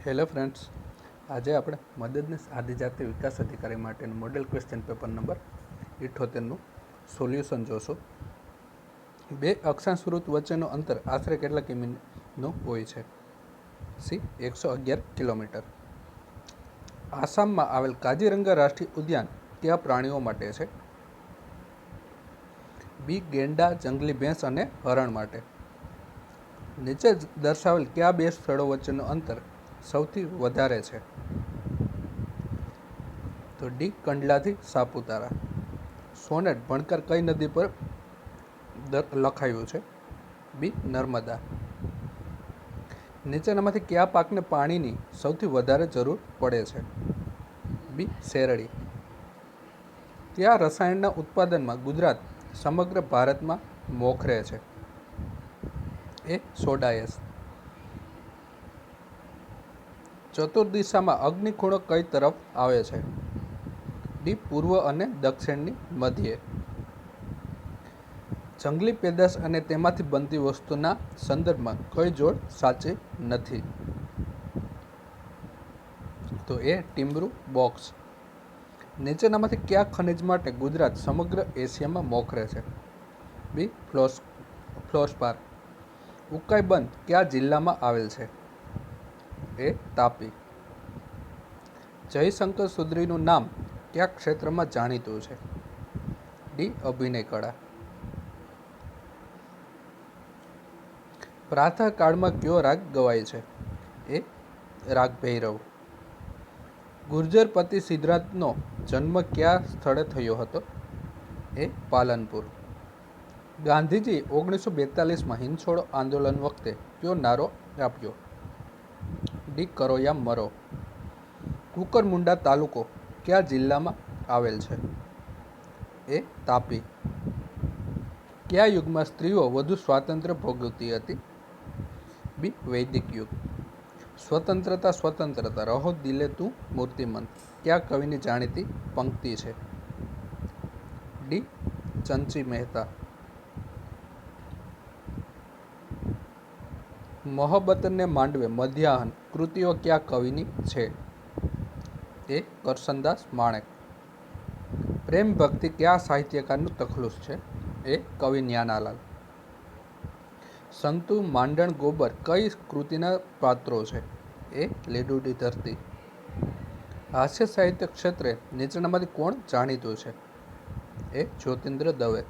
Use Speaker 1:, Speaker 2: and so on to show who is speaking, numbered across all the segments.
Speaker 1: Hello friends, આજે આપણે મદદનીશ આદિજાતિ વિકાસ અધિકારી માટેનું મોડેલ ક્વેશ્ચન પેપર નંબર 78નું સોલ્યુશન જોશો. બે અક્ષાંશ વૃત્ત વચ્ચેનું અંતર આશરે કેટલા કિમીનું હોય છે? C 111 kilometre. આસામમાં આવેલ કાઝીરંગા રાષ્ટ્રીય ઉદ્યાન કયા પ્રાણીઓ માટે છે? બી ગેંડા, જંગલી ભેંસ અને હરણ માટે. નીચે દર્શાવેલ કયા બે સ્થળો વચ્ચેનું અંતર સૌથી વધારે છે? તો ડી કંડલાથી સાપુતારા. સોનેટ ભણકર કઈ નદી પર લખાયું છે? બી નર્મદા. નીચેનામાંથી કયા પાકને પાણીની સૌથી વધારે જરૂર પડે છે? બી શેરડી. કયા રસાયણના ઉત્પાદનમાં ગુજરાત સમગ્ર ભારતમાં મોખરે છે? એ સોડા-એશ. ચતુર્દિશામાં અગ્નિખૂણો કઈ તરફ આવે છે? ડી પૂર્વ અને દક્ષિણની મધ્યે. જંગલી પેદાશ અને તેમાંથી બનતી વસ્તુના સંદર્ભમાં કઈ જોડ સાચી નથી? તો એ ટીમ્બ્રુ બોક્સ. નીચેનામાંથી કયા ખનિજ માટે ગુજરાત સમગ્ર એશિયામાં મોખરે છે? બી ફ્લોસ્પાર. ઉકાઈ બંધ કયા જિલ્લામાં આવેલ છે? એ તાપી. જયશંકર સુંદરીનું નામ કયા ક્ષેત્રમાં જાણીતું છે? ડી અભિનય કળા. પ્રાતઃકાળમાં કયો રાગ ગવાય છે? એ રાગ ભૈરવ. ગુર્જરપતિ સિદ્ધરાજનો જન્મ કયા સ્થળે થયો હતો? એ પાલનપુર. ગાંધીજી 1942માં હિંદ છોડો આંદોલન વખતે કયો નારો આપ્યો? ડી કરો યા મરો. કુકરમુંડા તાલુકો કયા જિલ્લામાં આવેલ છે? એ તાપી. કયા યુગમાં સ્ત્રીઓ વધુ સ્વાતંત્ર્ય ભોગવતી હતી? બી વૈદિક યુગ. સ્વતંત્રતા સ્વતંત્રતા રહો દિલે તું મૂર્તિમંત કયા કવિની જાણીતી પંક્તિ છે? ડી ચંચી મહેતા. મોહબ્બતને માંડવે મધ્યાહન કૃતિઓ કયા કવિની છે? એ કરસનદાસ માણેક. પ્રેમ ભક્તિ કયા સાહિત્યકારનું તખલુસ છે? એ કવિ જ્ઞાનાલાલ. સંતુ માંડણ ગોબર કઈ કૃતિના પાત્રો છે? એ લેડુડી ધરતી. હાસ્ય સાહિત્ય ક્ષેત્રે નીચેનામાંથી કોણ જાણીતું છે? એ જ્યોતિન્દ્ર દવે.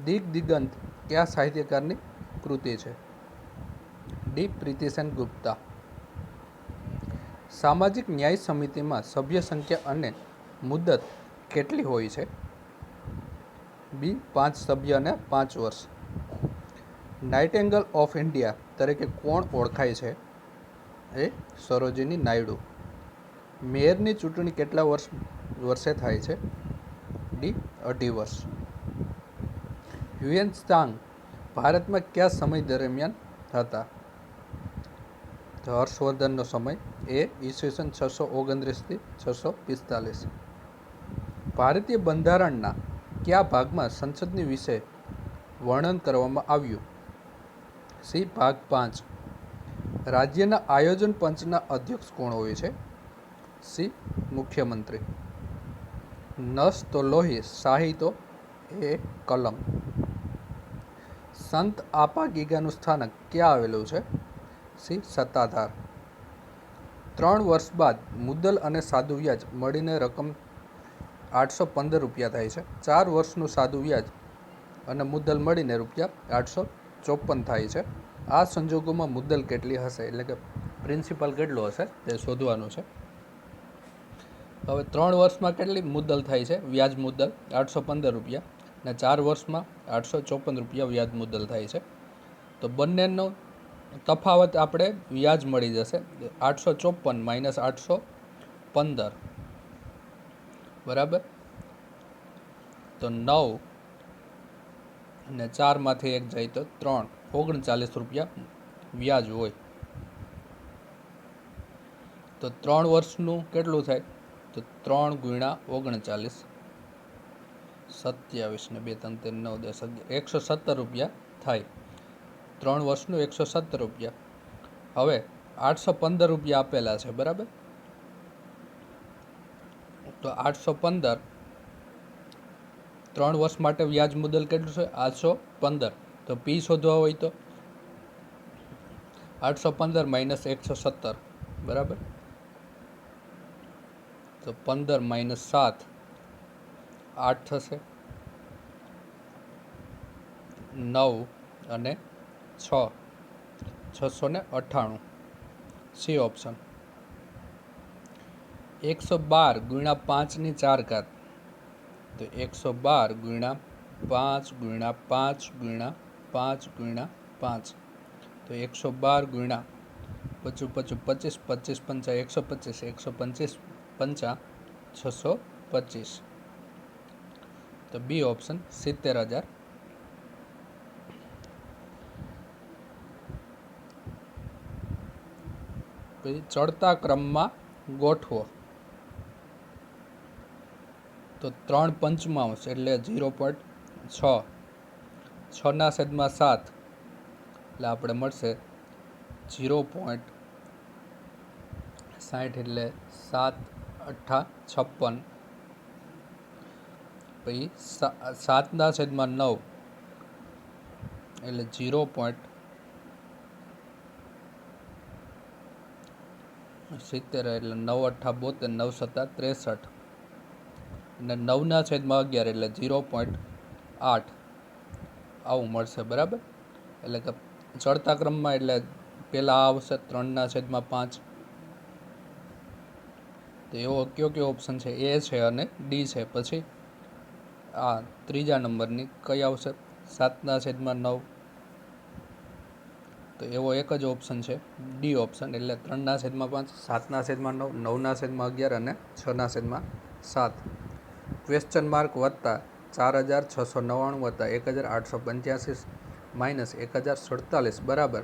Speaker 1: દિગ્દિગંત કયા સાહિત્યકારની કૃતિ છે? ડી પ્રીતિસેન ગુપ્તા. સામાજિક ન્યાય સમિતિમાં સભ્ય સંખ્યા અને મુદત કેટલી હોય છે? બી 5 સભ્ય અને 5 વર્ષ. નાઇટિંગેલ ઓફ ઇન્ડિયા તરીકે કોણ ઓળખાય છે? એ સરોજિની નાયડુ. મેયરની ચૂંટણી કેટલા વર્ષે થાય છે? ડી 2.5 વર્ષ. હ્યુએન ત્સાંગ ભારતમાં કયા સમય દરમિયાન હતા? તો હર્ષવર્ધનનો સમય. એ ઈસવીસન 629 થી 645. ભારતીય બંધારણના કયા ભાગમાં સંસદની વિશે વર્ણન કરવામાં આવ્યું? સી ભાગ 5. રાજ્યના આયોજન પંચના અધ્યક્ષ કોણ હોય છે? સી મુખ્યમંત્રી. નસ તો લોહી, શાહી તો એ કલમ. સંત આપા ગીગાનું સ્થાનક ક્યાં આવેલું છે? સી સત્તાધાર. 3 વર્ષ બાદ મુદ્દલ અને સાદુ વ્યાજ મળીને રકમ 815 રૂપિયા થાય છે. 4 વર્ષનું સાદુ વ્યાજ અને મુદ્દલ મળીને રૂપિયા 854 થાય છે. આ સંજોગોમાં મુદ્દલ કેટલી હશે, એટલે કે પ્રિન્સિપલ કેટલો હશે તે શોધવાનું છે. હવે 3 વર્ષમાં કેટલી મુદ્દલ થાય છે? વ્યાજ મુદ્દલ 815 રૂપિયા અને 4 વર્ષમાં 854 રૂપિયા વ્યાજ મુદ્દલ થાય છે. તો બંનેનો તફાવત આપણે વ્યાજ મળી જશે 854 - 815 બરાબર. તો 9 અને 4માંથી 1 જાય તો 3, 39 રૂપિયા વ્યાજ હોય. તો 3 વર્ષનું કેટલું થાય? તો 3 × 39 27 ને 2 3 9 10 11 117 રૂપિયા થાય. 3 વર્ષનું 117 રૂપિયા. હવે ₹815 આપેલા છે, બરાબર. તો 815 3 વર્ષ માટે વ્યાજ મુદ્દલ કેટલું છે? 815. તો પી શોધવા હોય તો 815 માઇનસ 117, બરાબર. તો 15 માઇનસ 7 8 થશે, 9 અને 6 698. C option. 112 ગુણ્યા 5 ની 4 ઘાત. તો 112 ગુણ્યા 5 ગુણ્યા 5 ગુણ્યા 5 ગુણ્યા 5. તો 112 ગુણ્યા 25 25 25 પંચા 125 125 પંચા 625. તો બી ઓપ્શન 70,000. પછી ચડતા ક્રમમાં ગોઠવો. તો 3/5 એટલે 0.6. 6/7 એટલે આપણે મળશે 0.60 એટલે 7×8 = 56. પછી 7/9 એટલે 0.70 એટલે 9×8 = 72 9×7 = 63 અને 9/11 એટલે 0.8 આવું મળશે, બરાબર. એટલે કે ચડતા ક્રમમાં એટલે પહેલાં આ આવશે 3/5. તો એવો કયો ઓપ્શન છે? એ છે અને ડી છે. પછી આ ત્રીજા નંબરની કઈ આવશે? 7/9. તો એવો એક જ ઓપ્શન છે, ડી ઓપ્શન. એટલે 3/5 7/9 9/11 અને 6/7. ક્વેશ્ચન માર્ક વત્તા 4,699 વત્તા 1,885 માઇનસ 1,047 બરાબર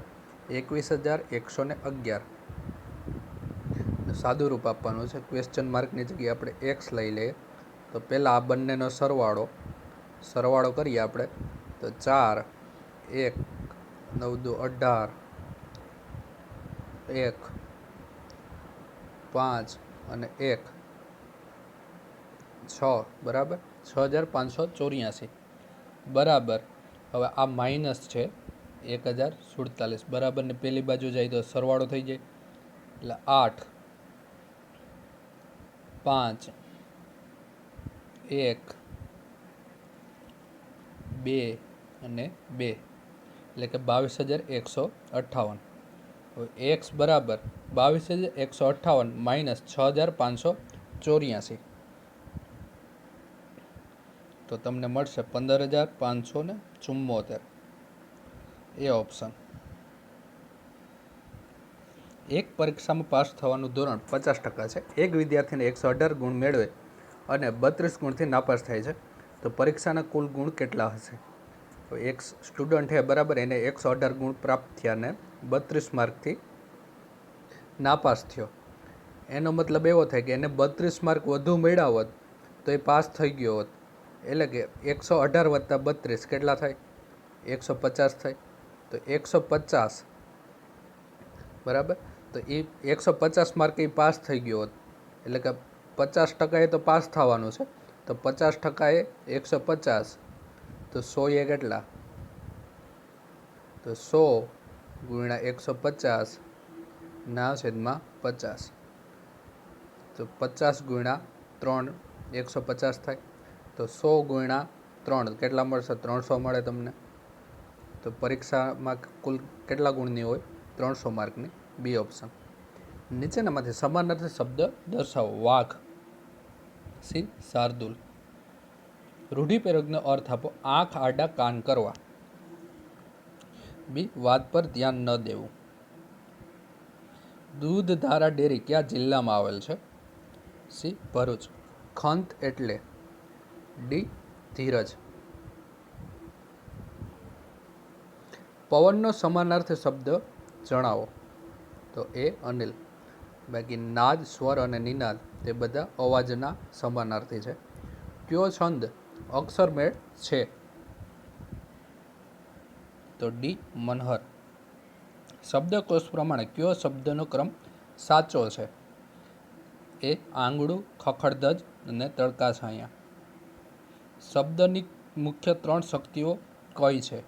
Speaker 1: 21,111. સાદું રૂપ આપવાનું છે. ક્વેશ્ચન માર્કની જગ્યાએ આપણે એક્સ લઈ લઈએ. તો પહેલાં આ બંનેનો સરવાળો કરીએ આપણે. તો 4 1 9 2 18 1 5 અને 1 6 બરાબર 6,584 બરાબર. હવે આ માઇનસ છે 1,047 બરાબર ને પેલી બાજુ જાય તો સરવાળો થઈ જાય. એટલે 8 5 1 2 અને 2 એટલે કે 22,158. હવે એક્સ બરાબર 22,158 માઇનસ 6,584. તો તમને મળશે 15,574. એ ઓપ્શન. એક પરીક્ષામાં પાસ થવાનું ધોરણ 50% છે. એક વિદ્યાર્થીને 118 ગુણ મેળવે અને 32 ગુણથી નાપાસ થાય છે, તો પરીક્ષાના કુલ ગુણ કેટલા હશે? તો એક સ્ટુડન્ટ છે, બરાબર, એને 118 ગુણ પ્રાપ્ત થયા અને 32 માર્કથી નાપાસ થયો. એનો મતલબ એવો થાય કે એને 32 માર્ક વધુ મળ્યા હોત તો એ પાસ થઈ ગયો હોત. એટલે કે 118 વત્તા 32 કેટલા થાય? 150 થાય. તો 150 બરાબર. તો એ 150 માર્કે એ પાસ થઈ ગયો હોત. એટલે કે 50% તો પાસ થવાનું છે. તો 50% 150. તો 100 એ કેટલા? તો 100 ગુણ્યા 150 ના છેદમાં 50. તો 50 ગુણ્યા 3 150 થાય. તો 100 ગુણ્યા 3 કેટલા મળશે? 300 મળે તમને. તો પરીક્ષામાં કુલ કેટલા ગુણની હોય? 300 માર્કની. બી ઓપ્શન. નીચેનામાંથી સમાનાર્થી શબ્દ દર્શાવો. વાઘ. સી શાર્દુલ. રૂઢિપ્રયોગનો અર્થ આપો. આંખ આડા કાન કરવા. બી વાત પર ધ્યાન ન દેવું. દૂધધારા ડેરી કયા જિલ્લામાં આવેલ છે? સી ભરૂચ. ખંત એટલે? ડી ધીરજ. પવનનો સમાનાર્થી શબ્દ જણાવો. તો એ અનિલ. બાકી નાદ, સ્વર અને નિનાદ તે બધા અવાજના સમાનાર્થી છે. કયો છંદ અક્ષરમેળ છે? તો ડી મનહર. શબ્દકોશ પ્રમાણે કયો શબ્દનો ક્રમ સાચો છે? એ આંગળું, ખખડધજ અને તડકાછાયા. શબ્દની મુખ્ય 3 શક્તિઓ કઈ છે?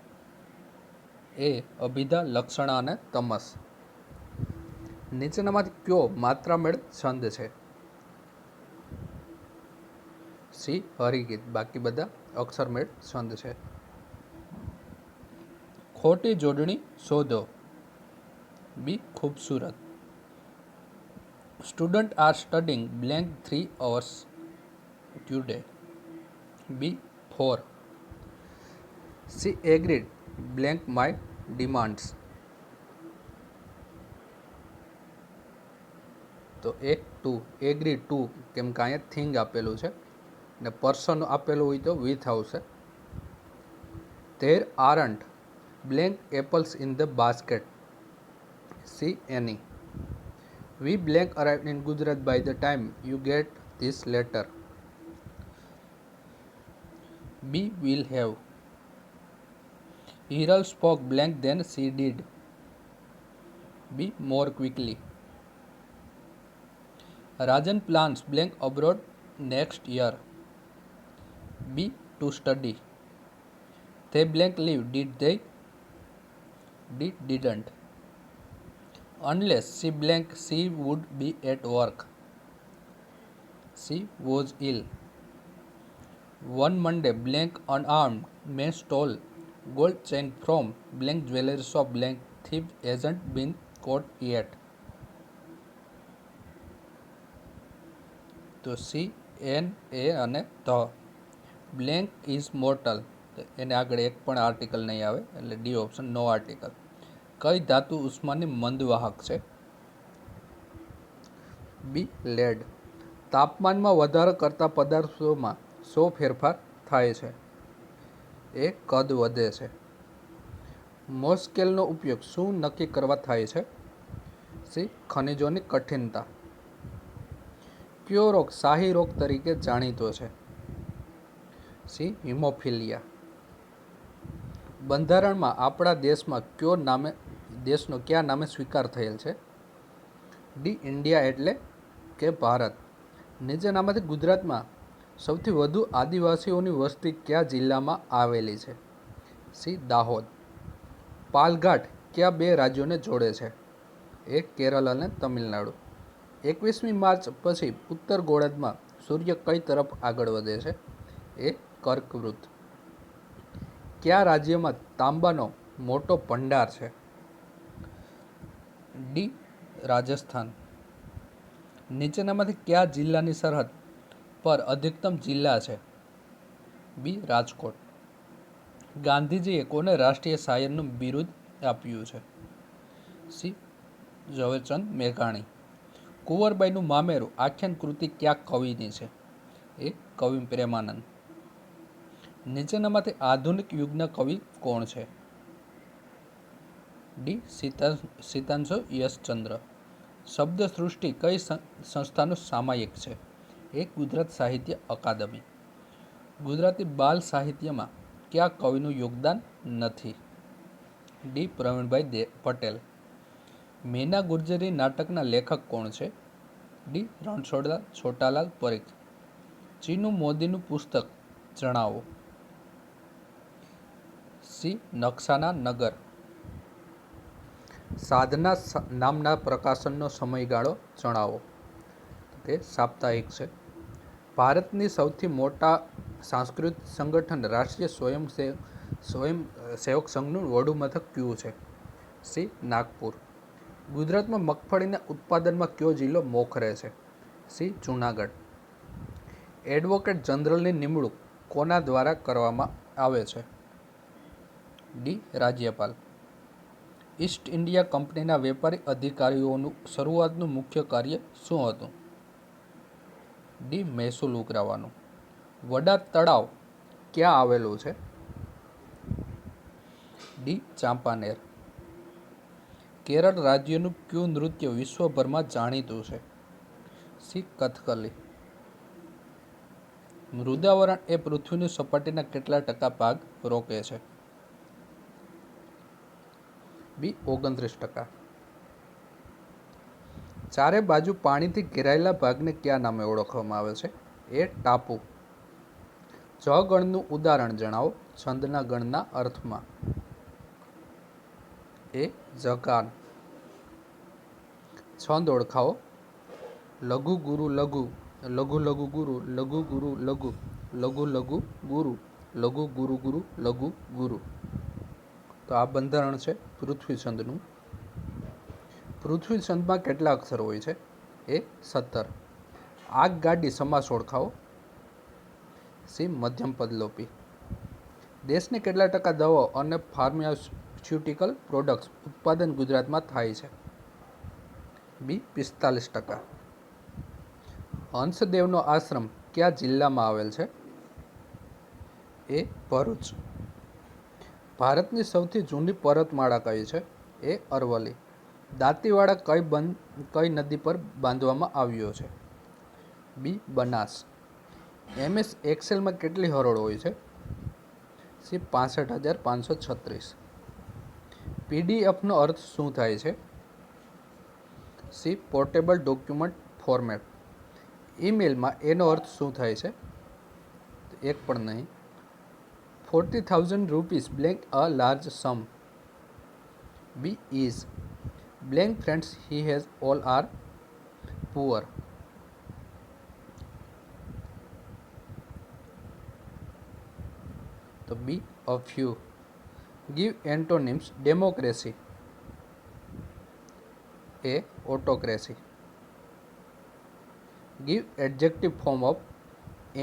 Speaker 1: એ અભિધા, લક્ષણા અને તમસ. નીચેનામાંથી કયો માત્રામેળ છંદ છે? સી હરિગીત. બાકી બધા અક્ષરમેળ છંદ છે. ખોટી જોડણી શોધો. બી ખૂબસૂરત. Student are studying blank 3 hours today. B 4. She agreed blank my demands. તો એ 2. એગ્રી ટુ, કેમ કે અહીંયા થિંગ આપેલું છે ને પર્સન આપેલું હોય તો વિથ આવશે. There aren't blank apples in the basket. See any. We blank arrived in Gujarat by the time you get this letter. B will have. Hiral spoke blank than she did. B more quickly. Rajan plans blank abroad next year. B to study. They blank leave, did they? D didn't. Unless she blank, she would be at work. She was ill. One Monday blank unarmed man stole gold chain from blank jewelry shop. Blank thief hasn't been caught yet. તો C N એ અને the. Blank is mortal, એને આગળ એક પણ article નહીં આવે એટલે D option નો article. કઈ ધાતુ ઉષ્માની મંદવાહક છે? બી લેડ. તાપમાનમાં વધારો કરતા પદાર્થોમાં શો ફેરફાર થાય છે? એ કદ વધે છે. મોસ્કેલનો ઉપયોગ શું નક્કી કરવા થાય છે? સી ખનિજોની કઠિનતા. કયો રોગ શાહી રોગ તરીકે જાણીતો છે? C haemophilia. બંધારણમાં આપણા દેશનો કયા નામે સ્વીકાર થયેલ છે? ડી ઇન્ડિયા એટલે કે ભારત. નીચેનામાંથી ગુજરાતમાં સૌથી વધુ આદિવાસીઓની વસ્તી કયા જિલ્લામાં આવેલી છે? સી દાહોદ. પાલઘાટ કયા 2 રાજ્યોને જોડે છે? એ કેરળ અને તમિલનાડુ. 21મી માર્ચ પછી ઉત્તર ગોળાર્ધમાં સૂર્ય કઈ તરફ આગળ વધે છે? એ કર્કવૃત. કયા રાજ્યમાં તાંબાનો મોટો ભંડાર છે? ડી રાજસ્થાન. નીચેનામાંથી કયા જિલ્લાની સરહદ પર અધિકતમ જિલ્લા છે? બી રાજકોટ. ગાંધીજીએ કોને રાષ્ટ્રીય શાયરનું બિરુદ આપ્યું છે? સી ઝવેરચંદ મેઘાણી. કુંવરબાઈનું મામેરું આખ્યાન કૃતિ કયા કવિની છે? એ કવિ પ્રેમાનંદ. નીચેનામાંથી આધુનિક યુગના કવિ કોણ છે? ડી સીતાંશુ યશચંદ્ર. શબ્દ સૃષ્ટિ કઈ સંસ્થાનું સામાયિક છે? એ ગુજરાત સાહિત્ય અકાદમી. ગુજરાતી બાલ સાહિત્યમાં કયા કવિનું યોગદાન નથી? ડી પ્રવીણભાઈ પટેલ. મેના ગુર્જરી નાટકના લેખક કોણ છે? ડી રણછોડદાસ છોટાલાલ પરીખ. ચીનુ મોદીનું પુસ્તક જણાવો. સી નકશાના નગર. સાધના નામના પ્રકાશનનો સમયગાળો જણાવો. તે સાપ્તાહિક છે. ભારતની સૌથી મોટા સાંસ્કૃતિક સંગઠન રાષ્ટ્રીય સ્વયંસેવક સંઘનું વડુ મથક કયું છે? સી નાગપુર. ગુજરાતમાં મગફળીના ઉત્પાદનમાં કયો જિલ્લો મોખરે છે? સી જૂનાગઢ. એડવોકેટ જનરલની નિમણૂક કોના દ્વારા કરવામાં આવે છે? ડી રાજ્યપાલ. ઈસ્ટ ઇન્ડિયા કંપનીના વેપારી અધિકારીઓનું શરૂઆતનું મુખ્ય કાર્ય શું હતું? ડી મહેસૂલ ઉઘરાવવાનું. વડા તળાવ ક્યાં આવેલું છે? ડી ચાંપાનેર. કેરળ રાજ્યનું કયું નૃત્ય વિશ્વભરમાં જાણીતું છે? સી કથકલી. મૃદાવરણ એ પૃથ્વીની સપાટીના કેટલા ટકા ભાગ રોકે છે? બી 29%. ચારે બાજુ પાણીથી ઘેરાયેલા ભાગને કયા નામે ઓળખવામાં આવે છે? એ ટાપુ. જ ગણનું ઉદાહરણ જણાવો છંદના ગણના અર્થમાં. એ જગાન. છંદ ઓળખાવો. લઘુ ગુરુ લઘુ, લઘુ લઘુ ગુરુ, લઘુ ગુરુ લઘુ, લઘુ લઘુ ગુરુ, લઘુ ગુરુ ગુરુ, લઘુ ગુરુ. તો આ બંધારણ છે પૃથ્વી છંદનું. પૃથ્વી છંદમાં કેટલા અક્ષર હોય છે? એ 17. આગગાડી સમાસ ઓળખાવો. સી મધ્યમ પદલોપી. દેશની કેટલા ટકા દવાઓ અને ફાર્માસ્યુટિકલ પ્રોડક્ટ્સ ઉત્પાદન ગુજરાતમાં થાય છે? બી 45%. હંસદેવનો આશ્રમ કયા જિલ્લામાં આવેલ છે? એ ભરૂચ. ભારતની સૌથી જૂની પર્વતમાળા કઈ છે? એ અરવલ્લી. દાંતીવાડા કઈ નદી પર બાંધવામાં આવ્યો છે? બી બનાસ. MS એક્સેલમાં કેટલી હરોળ હોય છે? સી 65,536. PDFનો અર્થ શું થાય છે? C portable document format. ઈમેલમાં એનો અર્થ શું થાય છે? એક પણ નહીં. 40,000 rupees blank a large sum. B is blank friends he has all are poor. તો B a few. Give antonyms democracy. A autocracy. Give adjective form of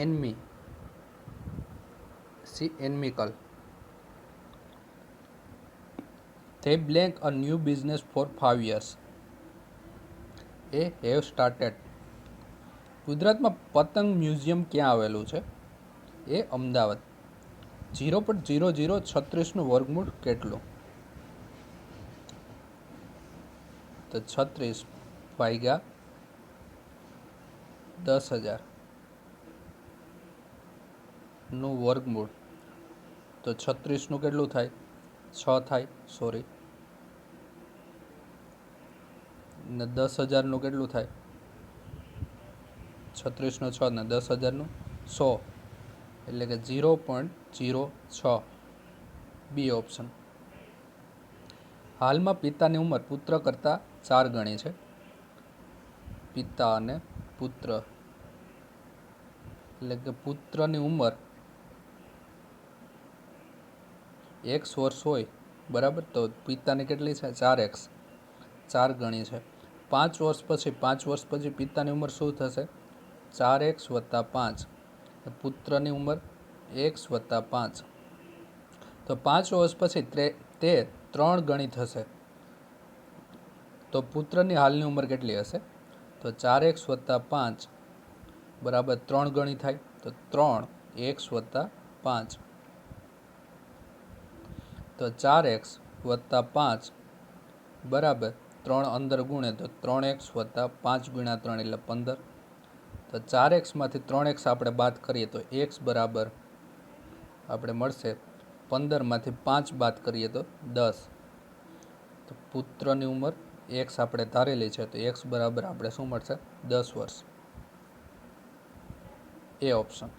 Speaker 1: enemy. C enemical. They blank a new business for 5 years. A have started. ગુજરાતમાં પતંગ museum ક્યાં આવેલું છે? એ અમદાવાદ. 0.0036નું વર્ગમૂળ કેટલું? તો 36 ભાગ્યા 10,000 નું વર્ગમૂળ. તો 36નું કેટલું થાય? 6 થાય. સોરી. ને 10,000નું કેટલું થાય? 36નો 6 ને 10,000નું 100, એટલે કે 0.06. B option. હાલમાં પિતાની ઉંમર પુત્ર કરતાં 4 ગણી છે. પિતા અને પુત્ર, એટલે કે પુત્રની ઉંમર x વર્ષ હોય બરાબર, તો પિતાની કેટલી છે? 4x, 4 ગણી છે. 5 વર્ષ પછી પિતાની ઉંમર શું થશે? 4x વત્તા 5. પુત્રની ઉંમર x વત્તા 5. તો 5 વર્ષ પછી તે 3 ગણી થશે. તો પુત્રની હાલની ઉંમર કેટલી હશે? તો 4x વત્તા 5 બરાબર 3 ગણી થાય. તો 3x વત્તા 5. તો 4x વત્તા 5 બરાબર 3 અંદર ગુણે તો 3x વત્તા 5 ગુણ્યા 3 એટલે 15. તો 4x માંથી 3x આપણે બાદ કરીએ તો x બરાબર આપણે મળશે 15 માંથી 5 બાદ કરીએ તો 10. તો પુત્રની ઉંમર x આપણે ધારેલી છે, તો x બરાબર આપણે શું મળશે? 10 વર્ષ. એ ઓપ્શન.